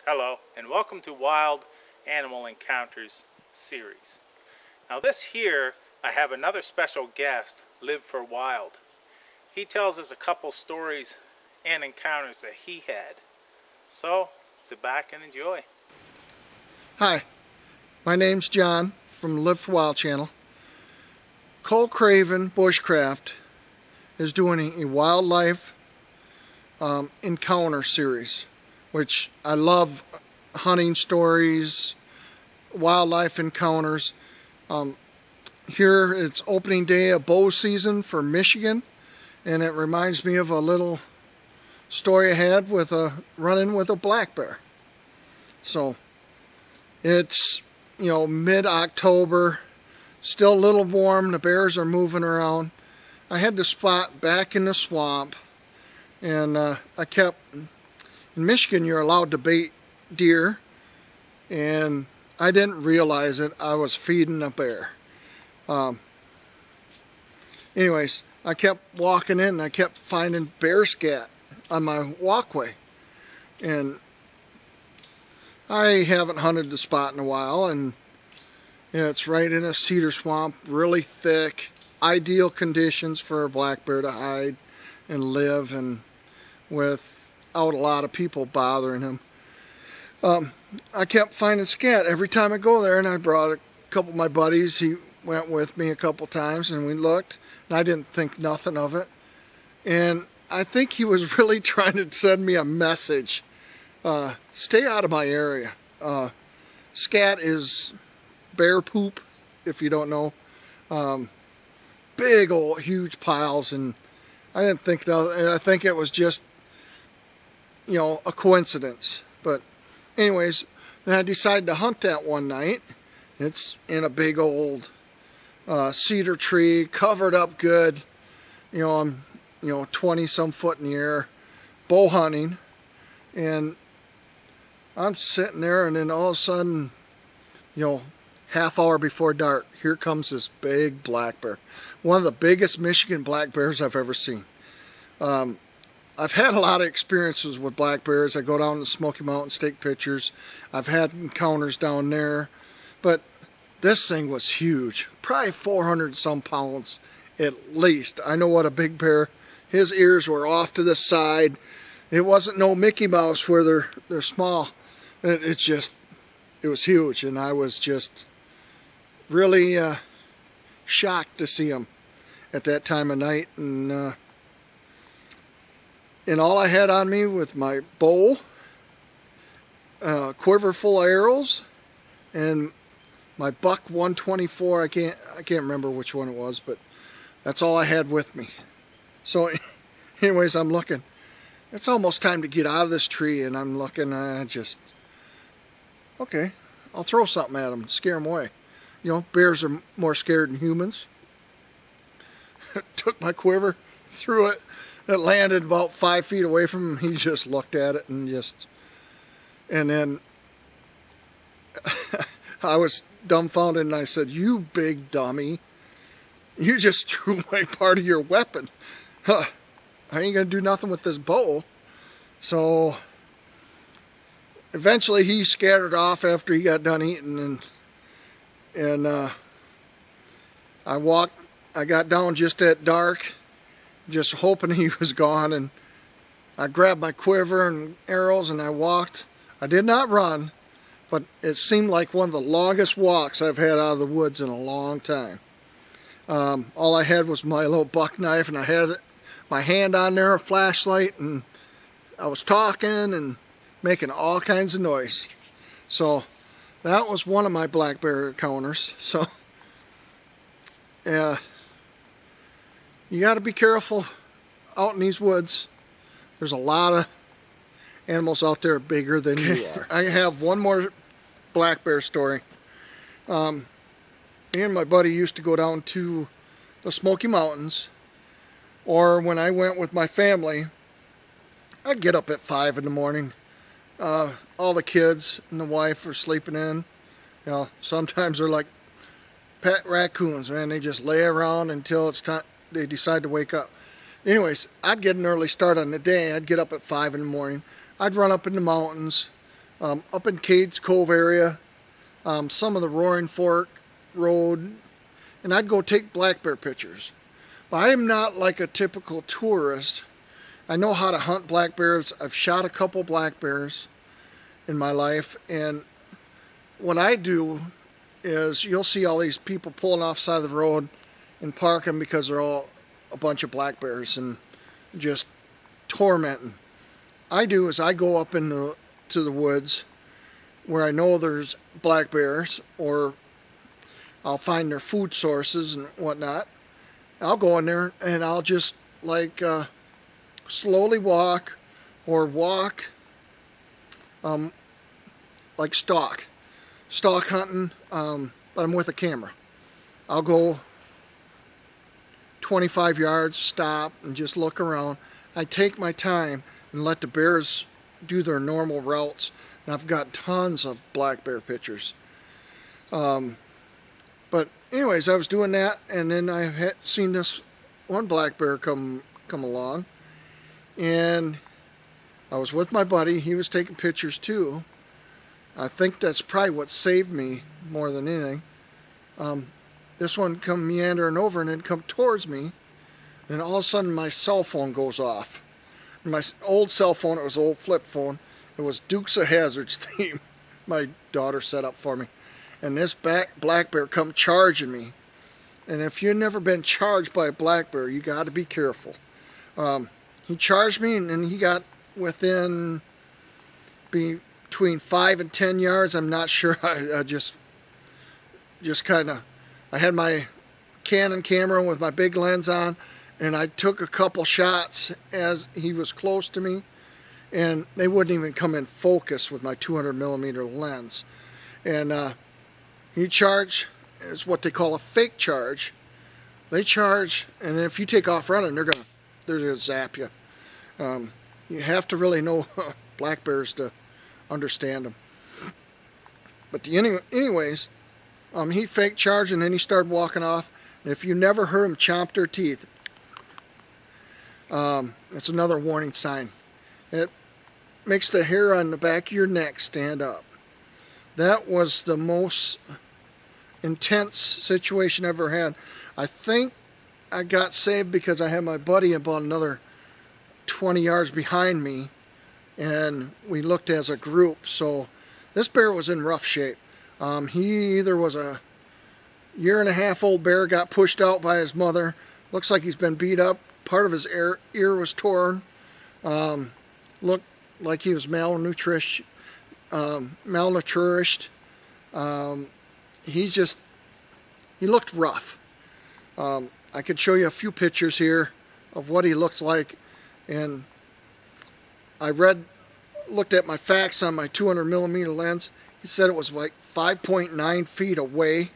Hello, and welcome to Wild Animal Encounters series. Now this here, I have another special guest, Live4Wild. He tells us a couple stories and encounters that he had. So, sit back and enjoy. Hi, my name's John from Live4Wild channel. Kullcraven Bushcraft is doing a wildlife encounter series, which I love hunting stories, wildlife encounters. Here it's opening day of bow season for Michigan, and it reminds me of a little story I had with a run-in with a black bear. So it's, mid-October, still a little warm, the bears are moving around. I had the spot back in the swamp, and in Michigan you're allowed to bait deer, and I didn't realize it. I was feeding a bear. Anyways, I kept walking in and I kept finding bear scat on my walkway, and I haven't hunted the spot in a while, and it's right in a cedar swamp, really thick, ideal conditions for a black bear to hide and live, and without a lot of people bothering him. I kept finding scat every time I go there, and I brought a couple of my buddies. He went with me a couple times, and we looked, and I didn't think nothing of it. And I think he was really trying to send me a message. Stay out of my area. Scat is bear poop, if you don't know. Big old huge piles, and I didn't think nothing. I think it was just, a coincidence. But anyways, then I decided to hunt that one night. It's in a big old cedar tree, covered up good. I'm 20 some foot in the air, bow hunting, and I'm sitting there, and then all of a sudden, half hour before dark, here comes this big black bear. One of the biggest Michigan black bears I've ever seen. I've had a lot of experiences with black bears. I go down to the Smoky Mountains, take pictures. I've had encounters down there, but this thing was huge, probably 400 some pounds at least. I know what a big bear. His ears were off to the side. It wasn't no Mickey Mouse where they're small. It was huge, and I was just really shocked to see him at that time of night. And all I had on me with my bow, quiver full of arrows, and my buck 124. I can't remember which one it was, but that's all I had with me. So anyways, I'm looking. It's almost time to get out of this tree, and I'm looking. Okay, I'll throw something at him, scare him away. Bears are more scared than humans. Took my quiver, threw it. It landed about 5 feet away from him. He just looked at it and then I was dumbfounded, and I said, "You big dummy, you just threw away part of your weapon. I ain't gonna do nothing with this bow." So eventually he scattered off after he got done eating, and I got down just at dark, just hoping he was gone, and I grabbed my quiver and arrows, and I walked. I did not run, but it seemed like one of the longest walks I've had out of the woods in a long time. All I had was my little buck knife, and I had my hand on there, a flashlight, and I was talking and making all kinds of noise. So that was one of my black bear encounters. So yeah, you got to be careful out in these woods. There's a lot of animals out there bigger than you are. I have one more black bear story. Me and my buddy used to go down to the Smoky Mountains, or when I went with my family, I'd get up at 5 in the morning. All the kids and the wife are sleeping in. Sometimes they're like pet raccoons, man. They just lay around until it's time they decide to wake up. Anyways, I'd get an early start on the day. I'd get up at 5 in the morning. I'd run up in the mountains, up in Cades Cove area, some of the Roaring Fork Road, and I'd go take black bear pictures. But I am not like a typical tourist. I know how to hunt black bears. I've shot a couple black bears in my life, and what I do is you'll see all these people pulling off the side of the road and parking because they're all a bunch of black bears and just tormenting. I do is I go up to the woods where I know there's black bears, or I'll find their food sources and whatnot. I'll go in there and I'll just like slowly walk, or walk like stalk hunting, but I'm with a camera. I'll go 25 yards, stop, and just look around. I take my time and let the bears do their normal routes, and I've got tons of black bear pictures. But anyways, I was doing that, and then I had seen this one black bear come along, and I was with my buddy. He was taking pictures too. I think that's probably what saved me more than anything. This one come meandering over and then come towards me, and all of a sudden my cell phone goes off. My old cell phone, it was an old flip phone. It was Dukes of Hazzard's theme my daughter set up for me. And this black bear come charging me. And if you've never been charged by a black bear, you got to be careful. He charged me, and he got within between 5 and 10 yards. I'm not sure. I just kind of, I had my Canon camera with my big lens on, and I took a couple shots as he was close to me, and they wouldn't even come in focus with my 200mm lens. And he charged. It's what they call a fake charge. They charge, and if you take off running, they're gonna zap you. You have to really know black bears to understand them. But anyways, he fake charged, and then he started walking off. And if you never heard him chomp their teeth, that's another warning sign. It makes the hair on the back of your neck stand up. That was the most intense situation I ever had. I think I got saved because I had my buddy about another 20 yards behind me, and we looked as a group. So this bear was in rough shape. He either was a 1.5-year-old bear, got pushed out by his mother. Looks like he's been beat up. Part of his ear was torn. Looked like he was malnourished. He looked rough. I could show you a few pictures here of what he looks like, and I looked at my facts on my 200mm lens. He said it was like 5.9 feet away.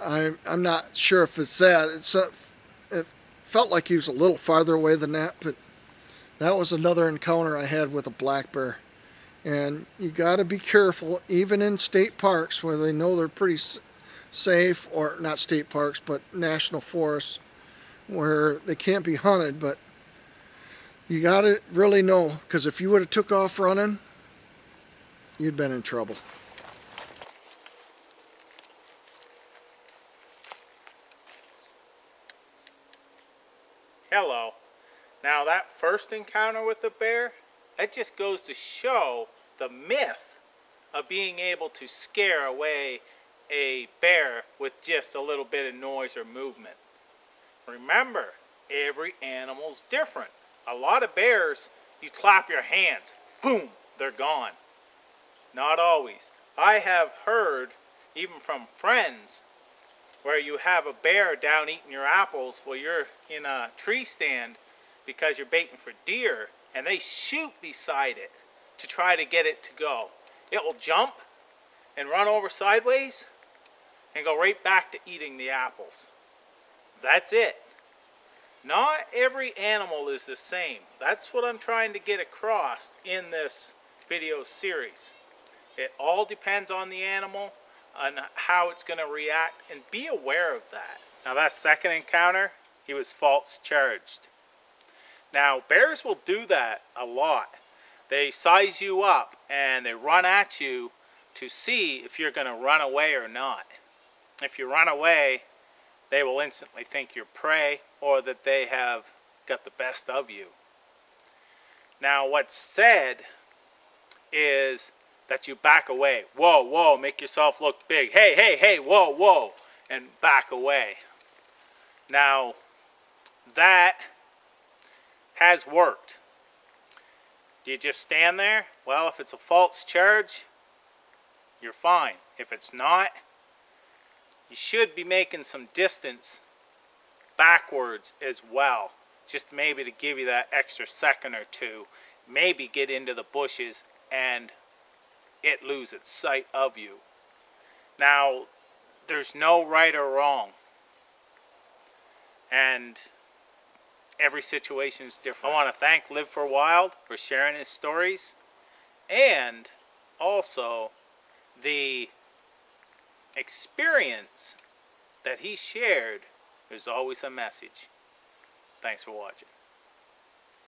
I'm not sure if it's that. It felt like he was a little farther away than that, but that was another encounter I had with a black bear. And you got to be careful, even in state parks where they know they're pretty safe, or not state parks, but national forests where they can't be hunted. But you got to really know, because if you would have took off running, you'd been in trouble. Hello. Now that first encounter with the bear, it just goes to show the myth of being able to scare away a bear with just a little bit of noise or movement. Remember, every animal's different. A lot of bears, you clap your hands, boom, they're gone. Not always. I have heard, even from friends, where you have a bear down eating your apples while you're in a tree stand because you're baiting for deer, and they shoot beside it to try to get it to go. It will jump and run over sideways and go right back to eating the apples. That's it. Not every animal is the same. That's what I'm trying to get across in this video series. It all depends on the animal and how it's going to react, and be aware of that. Now that second encounter, he was false charged. Now bears will do that a lot. They size you up and they run at you to see if you're going to run away or not. If you run away, they will instantly think you're prey or that they have got the best of you. Now what's said is that you back away. Whoa, whoa, make yourself look big. Hey, hey, hey, whoa, whoa, and back away. Now, that has worked. Do you just stand there? Well, if it's a false charge, you're fine. If it's not, you should be making some distance backwards as well. Just maybe to give you that extra second or two. Maybe get into the bushes and it loses sight of you. Now, there's no right or wrong. And every situation is different. I want to thank Live4Wild for sharing his stories. And also the experience that he shared. There's always a message. Thanks for watching.